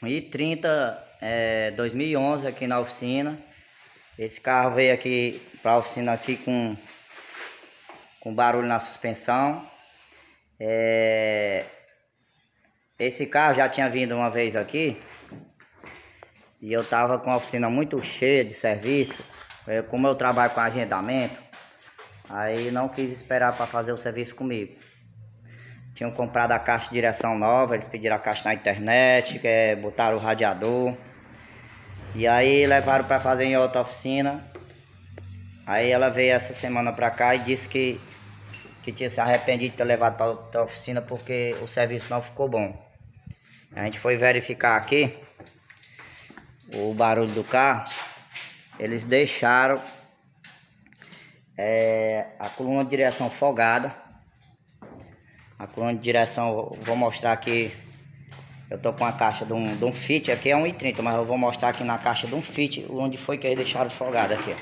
i30 2011 aqui na oficina. Esse carro veio aqui para a oficina aqui com barulho na suspensão. Esse carro já tinha vindo uma vez aqui e eu tava com a oficina muito cheia de serviço. Como eu trabalho com agendamento, aí não quis esperar para fazer o serviço comigo. Tinham comprado a caixa de direção nova, eles pediram a caixa na internet, botaram o radiador. E aí levaram para fazer em outra oficina. Aí ela veio essa semana para cá e disse que tinha se arrependido de ter levado para outra oficina porque o serviço não ficou bom. A gente foi verificar aqui o barulho do carro. Eles deixaram a coluna de direção folgada. A coluna de direção, vou mostrar aqui. Eu tô com a caixa de um Fit, aqui é um i30, mas eu vou mostrar aqui na caixa de um Fit onde foi que eles deixaram folgada aqui.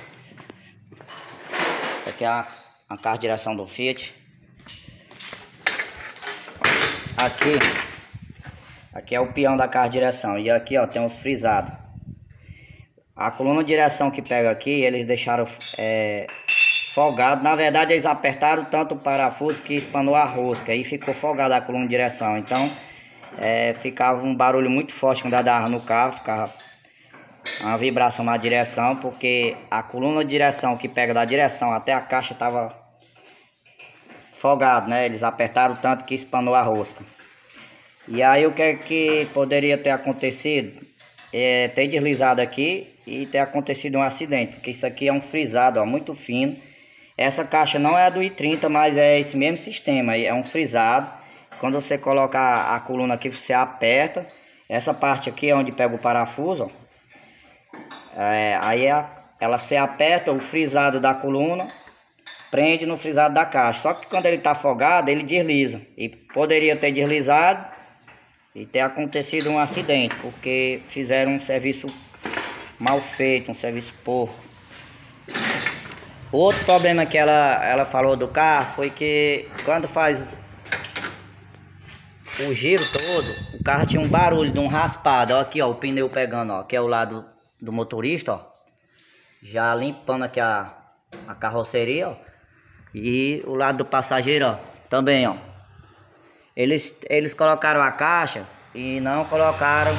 Essa aqui é a caixa de direção do Fit. Aqui é o peão da caixa de direção e aqui ó tem os frisados. A coluna de direção que pega aqui, eles deixaram folgado. Na verdade eles apertaram tanto o parafuso que espanou a rosca e ficou folgada a coluna de direção. Então ficava um barulho muito forte quando andava no carro, ficava uma vibração na direção, porque a coluna de direção que pega da direção até a caixa estava folgado, né? Eles apertaram tanto que espanou a rosca. E aí o que poderia ter acontecido? Ter deslizado aqui e ter acontecido um acidente, porque isso aqui é um frisado, ó, muito fino. Essa caixa não é a do i30, mas é esse mesmo sistema, é um frisado. Quando você coloca a coluna aqui, você aperta. Essa parte aqui é onde pega o parafuso, ó. Você aperta o frisado da coluna, prende no frisado da caixa. Só que quando ele está afogado, ele desliza. E poderia ter deslizado e ter acontecido um acidente, porque fizeram um serviço mal feito, um serviço porco. Outro problema que ela falou do carro foi que quando faz o giro todo, o carro tinha um barulho de um raspado. Ó, aqui ó, o pneu pegando, ó, que é o lado do motorista, ó, já limpando aqui a carroceria, ó, e o lado do passageiro, ó, também, ó. Eles colocaram a caixa e não colocaram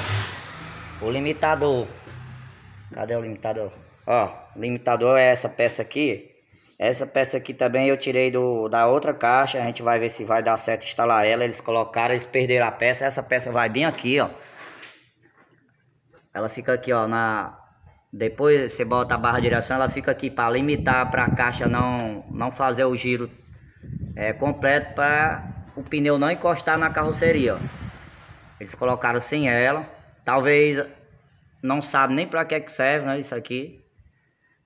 o limitador. Cadê o limitador? Ó, o limitador é essa peça aqui. Essa peça aqui também eu tirei da outra caixa. A gente vai ver se vai dar certo instalar ela. Eles colocaram, eles perderam a peça. Essa peça vai bem aqui, ó. Ela fica aqui, ó, depois você bota a barra de direção, ela fica aqui para limitar, para a caixa não fazer o giro completo, para o pneu não encostar na carroceria, ó. Eles colocaram sem ela. Talvez não sabe nem para que serve, né, isso aqui.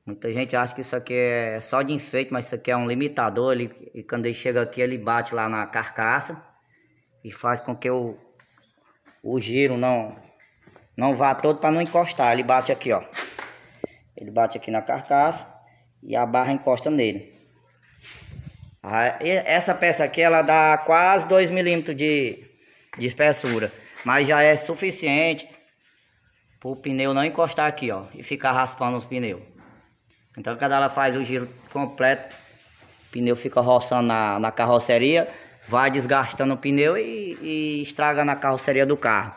Muita gente acha que isso aqui é só de enfeite, mas isso aqui é um limitador. E quando ele chega aqui, ele bate lá na carcaça e faz com que o giro não vá todo para não encostar. Ele bate aqui, ó. Ele bate aqui na carcaça e a barra encosta nele. Essa peça aqui, ela dá quase 2 milímetros de espessura, mas já é suficiente para o pneu não encostar aqui, ó, e ficar raspando os pneus. Então quando ela faz o giro completo, o pneu fica roçando na carroceria, vai desgastando o pneu e estraga na carroceria do carro.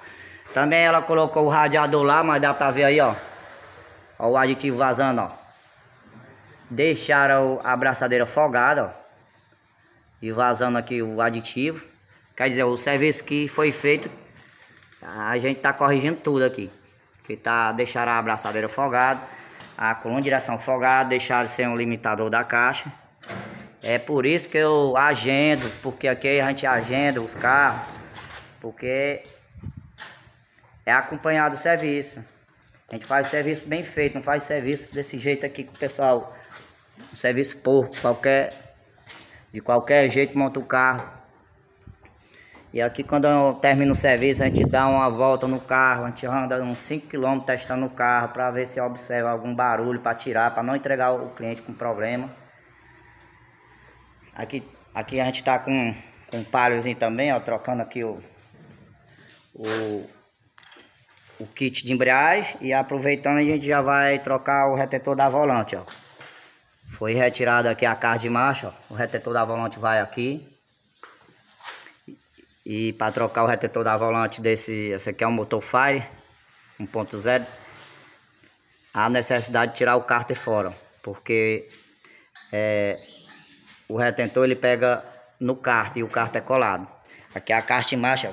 Também ela colocou o radiador lá, mas dá para ver aí, ó, o aditivo vazando, ó. Deixaram a abraçadeira folgada, ó, e vazando aqui o aditivo. Quer dizer, o serviço que foi feito, a gente tá corrigindo tudo aqui. Que deixaram a abraçadeira folgada, a coluna de direção folgada, deixaram sem o limitador da caixa. É por isso que eu agendo, porque aqui a gente agenda os carros, porque é acompanhado o serviço. A gente faz serviço bem feito, não faz serviço desse jeito aqui que o pessoal, um serviço porco, de qualquer jeito monta o carro. E aqui quando eu termino o serviço, a gente dá uma volta no carro, a gente anda uns 5 km testando o carro para ver se observa algum barulho para tirar, para não entregar o cliente com problema. Aqui a gente tá com um palhozinho também, ó, trocando aqui o o kit de embreagem e aproveitando a gente já vai trocar o retentor da volante, ó. Foi retirado aqui a caixa de marcha, ó. O retentor da volante vai aqui. E para trocar o retentor da volante esse aqui é um motor Fire 1.0, há necessidade de tirar o cárter fora, porque o retentor ele pega no cárter e o cárter é colado. Aqui a caixa de marcha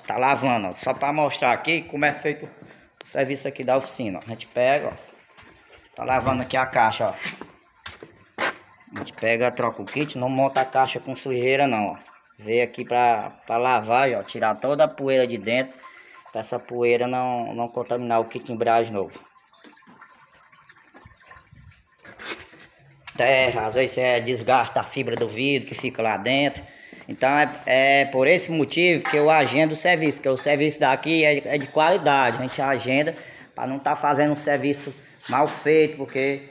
tá lavando, ó. Só para mostrar aqui como é feito o serviço aqui da oficina, ó. A gente pega, ó, tá lavando aqui a caixa, ó. A gente pega, troca o kit, não monta a caixa com sujeira não, ó. Veio aqui para lavar, ó, tirar toda a poeira de dentro, para essa poeira não contaminar o kit de embreagem novo. Terra, às vezes desgasta a fibra do vidro que fica lá dentro. Então é por esse motivo que eu agendo o serviço, que o serviço daqui é de qualidade. A gente agenda para não estar fazendo um serviço mal feito, porque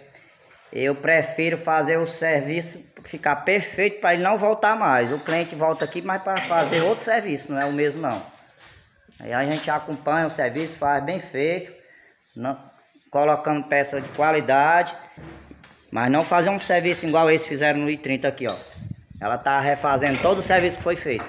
eu prefiro fazer o serviço ficar perfeito para ele não voltar mais. O cliente volta aqui, mas para fazer outro serviço, não é o mesmo não. Aí a gente acompanha o serviço, faz bem feito, colocando peça de qualidade, mas não fazer um serviço igual esse fizeram no I30 aqui, ó. Ela tá refazendo todo o serviço que foi feito.